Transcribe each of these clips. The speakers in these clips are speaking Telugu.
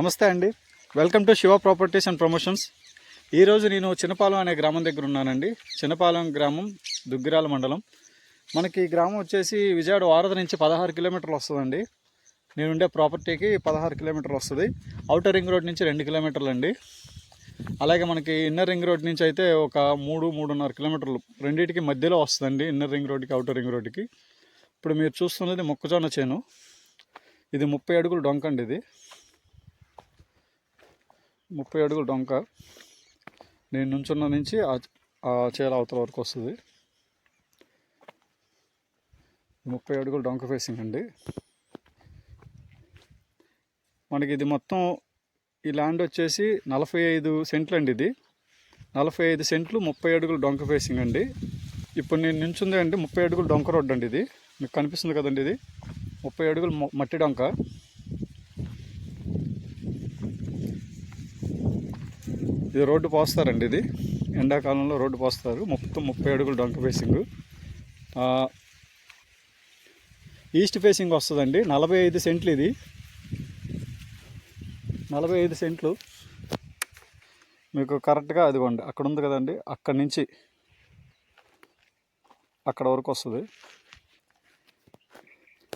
నమస్తే అండి. Welcome to Shiva properties and promotions. ఈరోజు నేను చిన్నపాలెం అనే గ్రామం దగ్గర ఉన్నానండి. చిన్నపాలెం గ్రామం, దుగ్గిరాల మండలం. మనకి ఈ గ్రామం వచ్చేసి విజయవాడ వారధి నుంచి 16 కిలోమీటర్లు వస్తుందండి. నేనుండే ప్రాపర్టీకి 16 కిలోమీటర్లు వస్తుంది. ఔటర్ రింగ్ రోడ్ నుంచి 2 కిలోమీటర్లు అండి. అలాగే మనకి ఇన్నర్ రింగ్ రోడ్ నుంచి అయితే ఒక 3-3.5 కిలోమీటర్లు రెండింటికి మధ్యలో వస్తుందండి. ఇన్నర్ రింగ్ రోడ్కి, ఔటర్ రింగ్ రోడ్కి. ఇప్పుడు మీరు చూస్తున్నది మొక్కజొన్న చేను. ఇది 30 అడుగుల డొంక అండి. ఇది 30 అడుగుల డొంక. నేను నుంచున్న నుంచి ఆ చేల అవతల వరకు వస్తుంది. 30 అడుగుల డొంక ఫేసింగ్ అండి. మనకి ఇది మొత్తం ఈ ల్యాండ్ వచ్చేసి 45 సెంట్లు అండి. ఇది 45 సెంట్లు 30 అడుగుల డొంక ఫేసింగ్ అండి. ఇప్పుడు నేను నించుంది అండి 30 అడుగుల డొంక రోడ్డు అండి. ఇది మీకు కనిపిస్తుంది కదండి. ఇది 30 అడుగుల మట్టి డొంక. ఇది రోడ్డు పోస్తారండి. ఇది ఎండాకాలంలో రోడ్డు పోస్తారు. మొత్తం 30 అడుగులు డొంక ఫేసింగ్. ఈస్ట్ ఫేసింగ్ వస్తుందండి. 45 సెంట్లు. ఇది 45 సెంట్లు మీకు కరెక్ట్గా అదిగోండి అక్కడ ఉంది కదండి, అక్కడి నుంచి అక్కడ వరకు వస్తుంది.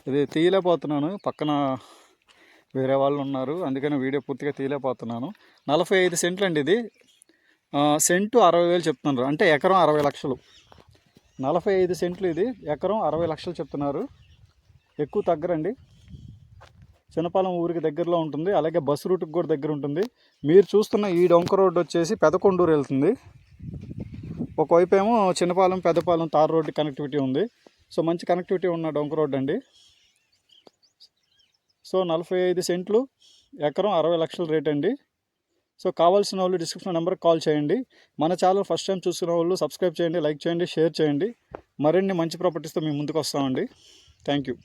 ఇది తీయలేకపోతున్నాను, పక్కన వేరే వాళ్ళు ఉన్నారు, అందుకని వీడియో పూర్తిగా తీయలేకపోతున్నాను. 45 సెంట్లు అండి. ఇది సెంటు 60,000 చెప్తున్నారు, అంటే ఎకరం 60 లక్షలు. 45 సెంట్లు. ఇది ఎకరం 60 లక్షలు చెప్తున్నారు. ఎక్కువ తగ్గరండి. చిన్నపాలెం ఊరికి దగ్గరలో ఉంటుంది. అలాగే బస్సు రూట్కి కూడా దగ్గర ఉంటుంది. మీరు చూస్తున్న ఈ డొంక రోడ్డు వచ్చేసి పెదకొండూరు వెళ్తుంది. ఒకవైపు ఏమో Chinnapalem, Peddapalem tar road connectivity ఉంది. సో మంచి కనెక్టివిటీ ఉన్న డొంక రోడ్డు అండి. సో 45 సెంట్లు, ఎకరం 60 లక్షల రేట్ అండి. సో కావాల్సిన వాళ్ళు డిస్క్రిప్షన్ నెంబర్కి కాల్ చేయండి. మన ఛానల్ ఫస్ట్ టైం చూస్తున్న వాళ్ళు సబ్స్క్రైబ్ చేయండి, లైక్ చేయండి, షేర్ చేయండి. మరిన్ని మంచి ప్రాపర్టీస్తో మేము ముందుకు వస్తామండి. Thank you.